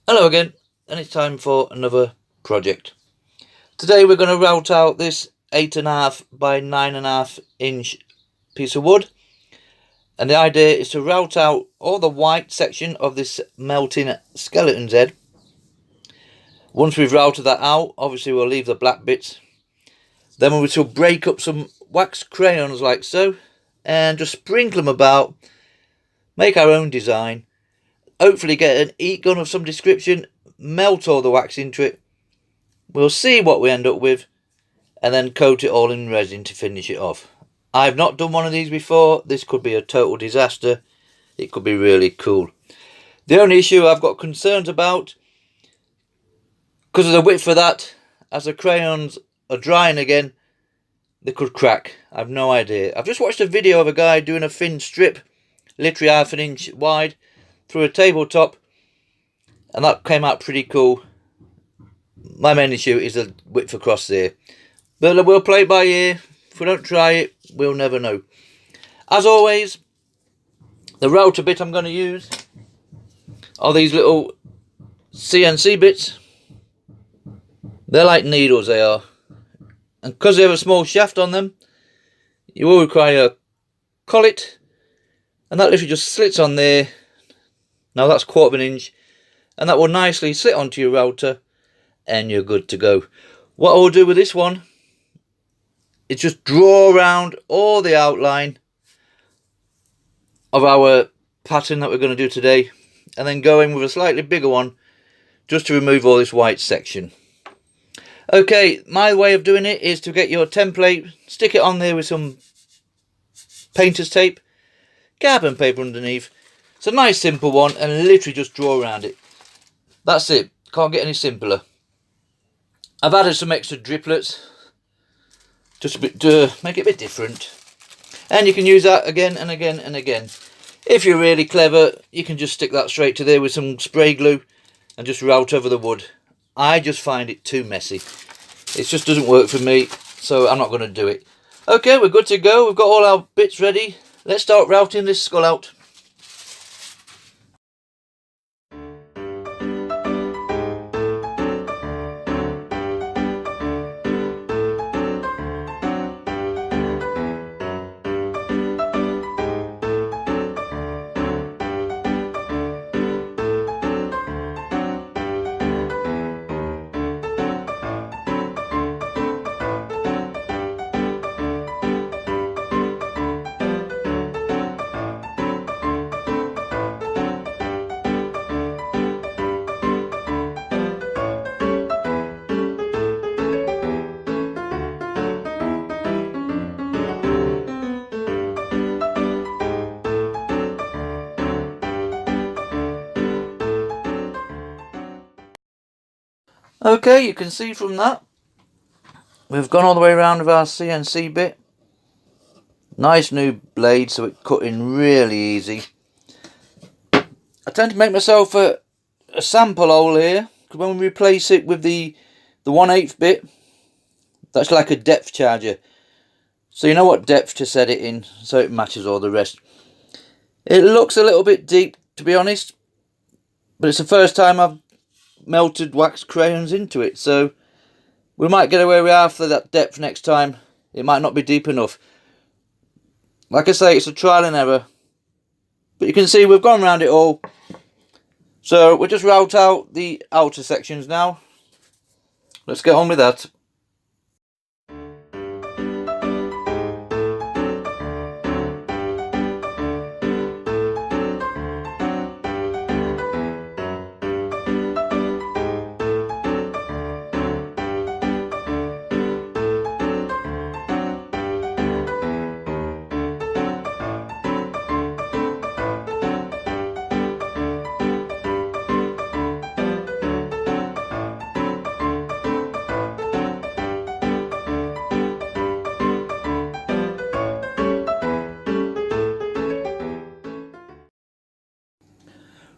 Hello again, and it's time for another project. Today we're going to route out this 8.5 by 9.5 inch piece of wood, and the idea is to route out all the white section of this melting skeleton's head. Once we've routed that out, obviously we'll leave the black bits. Then we will break up some wax crayons like so, and just sprinkle them about, make our own design, hopefully get an heat gun of some description, melt all the wax into it. We'll see what we end up with, and then coat it all in resin to finish it off. I've not done one of these before. This could be a total disaster. It could be really cool. The only issue I've got concerns about, because of the width for that, as the crayons are drying again, they could crack. I've no idea. I've just watched a video of a guy doing a thin strip, literally half an inch wide, through a tabletop, and that came out pretty cool. My main issue is the width across there, but we'll play it by ear. If we don't try it, we'll never know. As always, the router bit I'm going to use are these little CNC bits. They're like needles, they are, and because they have a small shaft on them, you will require a collet, and that literally just slits on there. Now that's 1/4 of an inch, and that will nicely sit onto your router, and you're good to go. What I will do with this one is just draw around all the outline of our pattern that we're going to do today, and then go in with a slightly bigger one just to remove all this white section. Okay, my way of doing it is to get your template, stick it on there with some painter's tape, carbon paper underneath. It's a nice simple one, and literally just draw around it. That's it. Can't get any simpler. I've added some extra driplets just to make it a bit different, and you can use that again and again and again. If you're really clever, you can just stick that straight to there with some spray glue and just route over the wood. I just find it too messy. It just doesn't work for me, so I'm not going to do it. Okay, we're good to go. We've got all our bits ready. Let's start routing this skull out. Okay, you can see from that, we've gone all the way around with our CNC bit. Nice new blade, so it cut in really easy. I tend to make myself a sample hole here, because when we replace it with the 1/8 bit, that's like a depth charger. So you know what depth to set it in, so it matches all the rest. It looks a little bit deep, to be honest, but it's the first time I've melted wax crayons into it, so we might get away with half of that depth next time. It might not be deep enough. Like I say, it's a trial and error, but you can see we've gone around it all, so we'll just route out the outer sections now. Let's get on with that.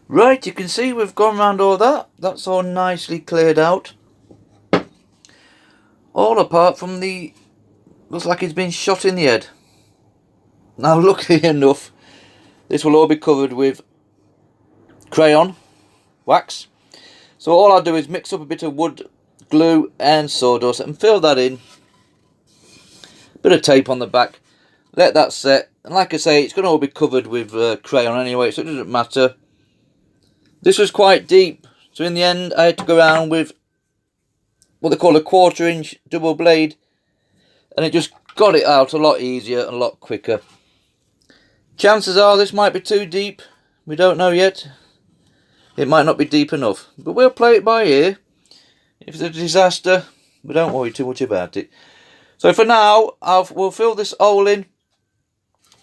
Right, you can see we've gone around all that. That's all nicely cleared out. All apart from the... looks like he's been shot in the head. Now, luckily enough, this will all be covered with crayon wax. So all I do is mix up a bit of wood glue and sawdust and fill that in. Bit of tape on the back, let that set, and like I say, it's going to all be covered with crayon anyway, so it doesn't matter. This was quite deep, so in the end I had to go around with what they call a 1/4 inch double blade, and it just got it out a lot easier and a lot quicker. Chances are this might be too deep, we don't know yet. It might not be deep enough, but we'll play it by ear. If it's a disaster, we don't worry too much about it. So for now, we'll fill this hole in,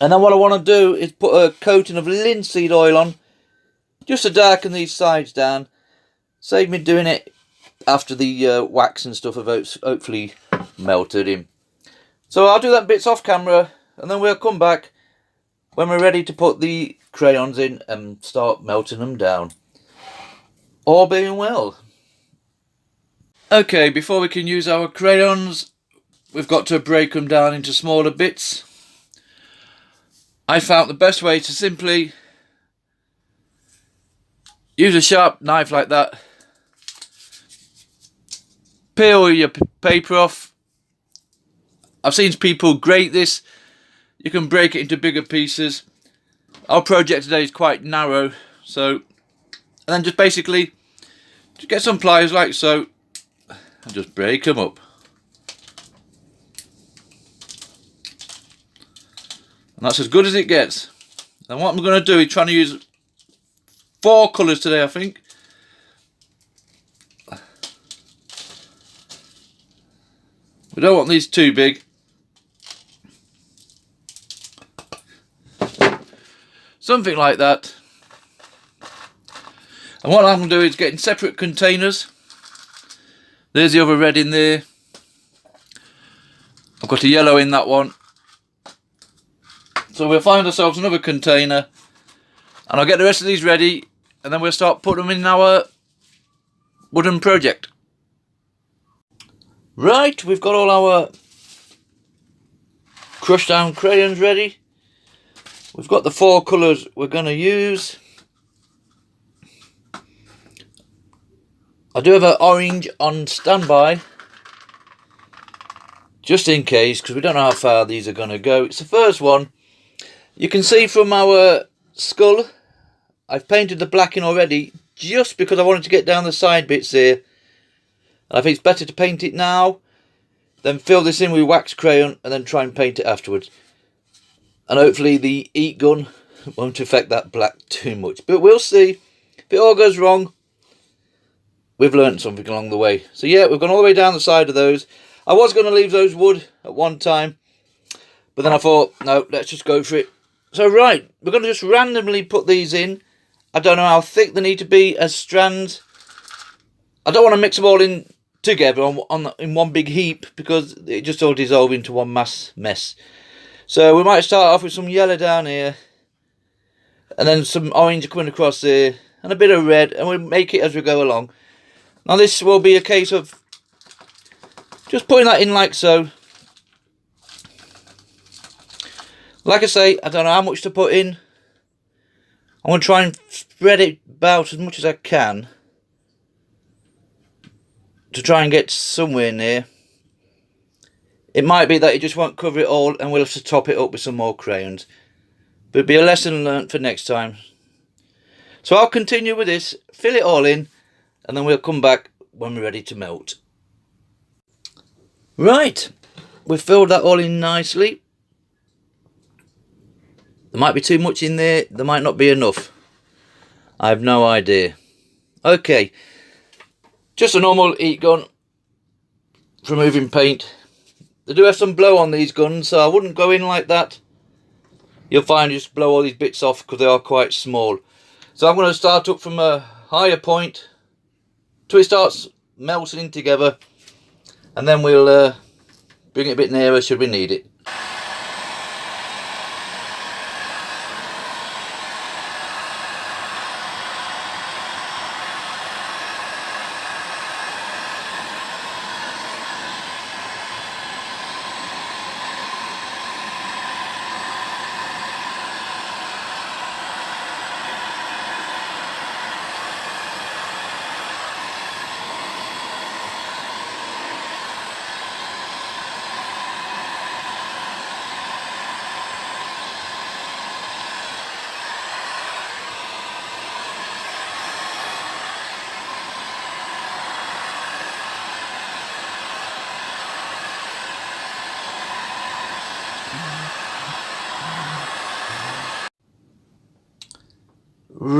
and then what I want to do is put a coating of linseed oil on, just to darken these sides down. Save me doing it after the wax and stuff have hopefully melted in. So I'll do that bits off camera, and then we'll come back when we're ready to put the crayons in and start melting them down. All being well. Okay, before we can use our crayons, we've got to break them down into smaller bits. I found the best way to simply use a sharp knife like that, peel your paper off. I've seen people grate this. You can break it into bigger pieces. Our project today is quite narrow, so, and then just basically just get some pliers like so and just break them up. And that's as good as it gets. And what I'm going to do is trying to use 4 colours today, I think. We don't want these too big. Something like that. And what I'm going to do is get in separate containers. There's the other red in there. I've got a yellow in that one. So we'll find ourselves another container, and I'll get the rest of these ready, and then we'll start putting them in our wooden project. Right, we've got all our crushed down crayons ready. We've got the 4 colours we're going to use. I do have an orange on standby, just in case, because we don't know how far these are going to go. It's the first one. You can see from our skull, I've painted the black in already, just because I wanted to get down the side bits here. And I think it's better to paint it now, then fill this in with wax crayon, and then try and paint it afterwards. And hopefully the heat gun won't affect that black too much. But we'll see. If it all goes wrong, we've learned something along the way. So yeah, we've gone all the way down the side of those. I was going to leave those wood at one time, but then I thought, no, let's just go for it. So right, we're going to just randomly put these in. I don't know how thick they need to be as strands. I don't want to mix them all in together in one big heap, because it just all dissolve into one mass mess. So we might start off with some yellow down here, and then some orange coming across here, and a bit of red, and we'll make it as we go along. Now this will be a case of just putting that in like so. Like I say, I don't know how much to put in. I'm going to try and spread it about as much as I can, to try and get somewhere near. It might be that it just won't cover it all, and we'll have to top it up with some more crayons. But it'll be a lesson learnt for next time. So I'll continue with this, fill it all in, and then we'll come back when we're ready to melt. Right, we've filled that all in nicely. There might be too much in there, there might not be enough. I have no idea. Okay, just a normal heat gun for removing paint. They do have some blow on these guns, so I wouldn't go in like that. You'll find you just blow all these bits off because they are quite small. So I'm going to start up from a higher point till it starts melting in together, and then we'll bring it a bit nearer should we need it.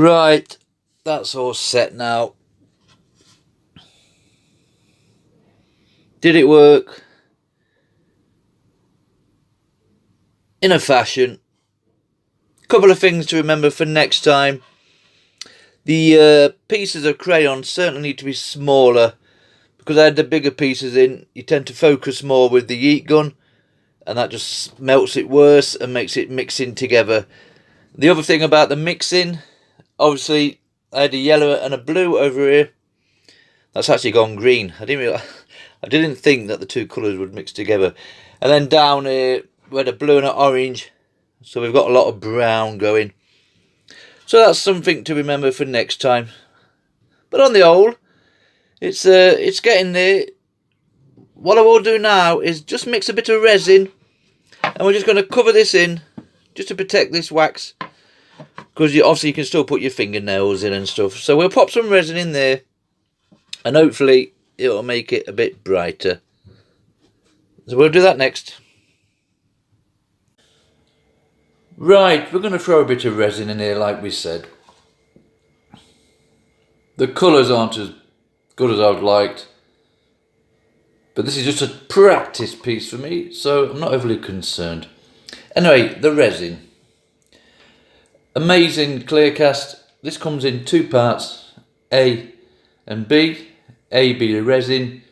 Right, that's all set now. Did it work? In a fashion. Couple of things to remember for next time. The pieces of crayon certainly need to be smaller, because I had the bigger pieces in. You tend to focus more with the heat gun, and that just melts it worse and makes it mixing together. The other thing about the mixing, obviously I had a yellow and a blue over here. That's actually gone green. I didn't think that the two colours would mix together. And then down here we had a blue and an orange, so we've got a lot of brown going. So that's something to remember for next time. But on the whole, it's getting there. What I will do now is just mix a bit of resin, and we're just going to cover this in just to protect this wax, because obviously you can still put your fingernails in and stuff. So we'll pop some resin in there, and hopefully it'll make it a bit brighter. So we'll do that next. Right, we're going to throw a bit of resin in here like we said. The colours aren't as good as I would liked, but this is just a practice piece for me, so I'm not overly concerned. Anyway, the resin. Amazing clear cast. This comes in two parts, A and B. A being the resin,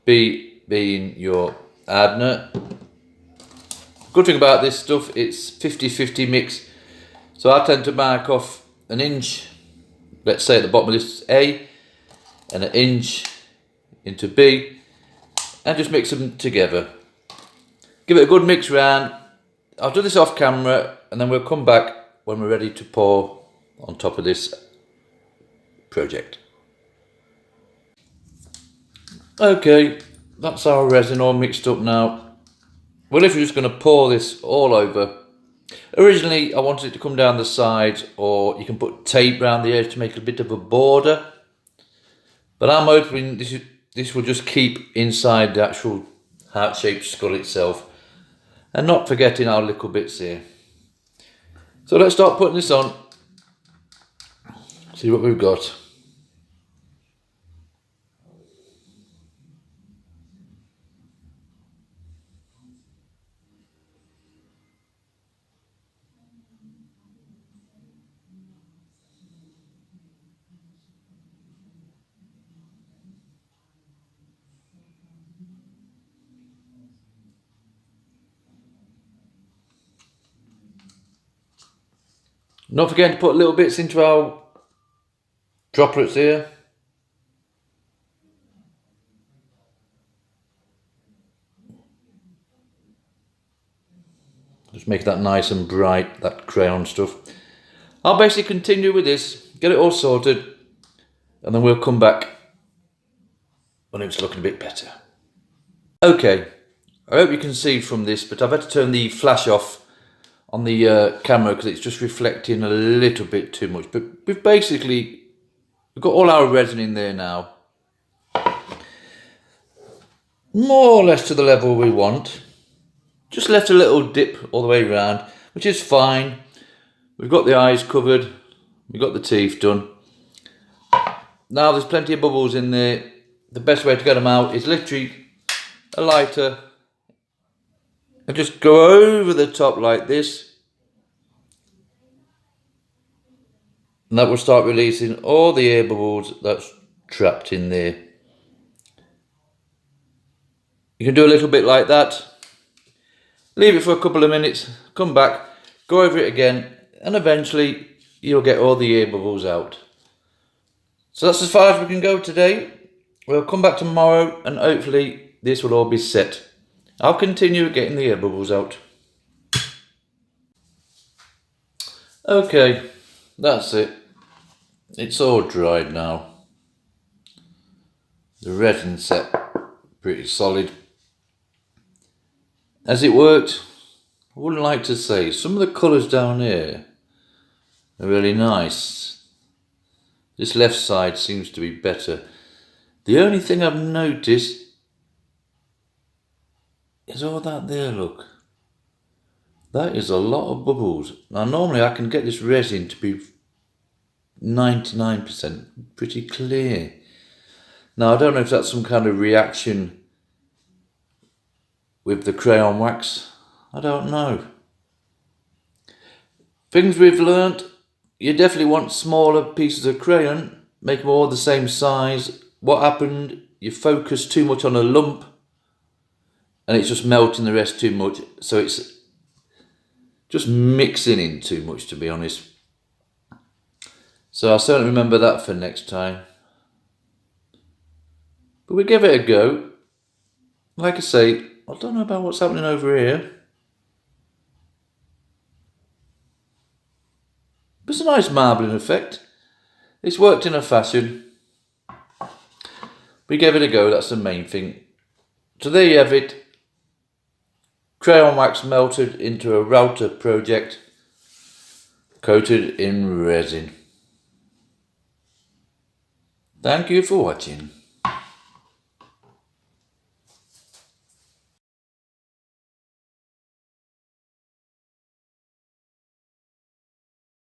B being your hardener. Good thing about this stuff, it's 50-50 mix. So I tend to mark off an inch, let's say at the bottom of this A, and an inch into B, and just mix them together. Give it a good mix round. I'll do this off camera, and then we'll come back when we're ready to pour on top of this project. Okay, that's our resin all mixed up now. We're literally just going to pour this all over. Originally I wanted it to come down the sides, or you can put tape around the edge to make a bit of a border, but I'm hoping this will just keep inside the actual heart-shaped skull itself, and not forgetting our little bits here. So let's start putting this on, see what we've got. Not forgetting to put little bits into our droplets here. Just make that nice and bright, that crayon stuff. I'll basically continue with this, get it all sorted, and then we'll come back when it's looking a bit better. Okay, I hope you can see from this, but I've had to turn the flash off on the camera because it's just reflecting a little bit too much. But we've got all our resin in there now, more or less to the level we want. Just left a little dip all the way around, which is fine. We've got the eyes covered, we've got the teeth done. Now there's plenty of bubbles in there. The best way to get them out is literally a lighter and just go over the top like this, and that will start releasing all the air bubbles that's trapped in there. You can do a little bit like that, leave it for a couple of minutes, come back, go over it again, and eventually you'll get all the air bubbles out. So that's as far as we can go today. We'll come back tomorrow and hopefully this will all be set. I'll continue getting the air bubbles out. Okay, that's it. It's all dried now. The resin set pretty solid. Has it worked? I wouldn't like to say. Some of the colours down here are really nice. This left side seems to be better. The only thing I've noticed is all that there, look. That is a lot of bubbles. Now normally I can get this resin to be 99%, pretty clear. Now I don't know if that's some kind of reaction with the crayon wax. I don't know. Things we've learnt: you definitely want smaller pieces of crayon, make them all the same size. What happened? You focus too much on a lump and it's just melting the rest too much, so it's just mixing in too much, to be honest. So I'll certainly remember that for next time. But we give it a go. Like I say, I don't know about what's happening over here. But it's a nice marbling effect. It's worked in a fashion. We gave it a go, that's the main thing. So there you have it. Crayon wax melted into a router project, coated in resin. Thank you for watching.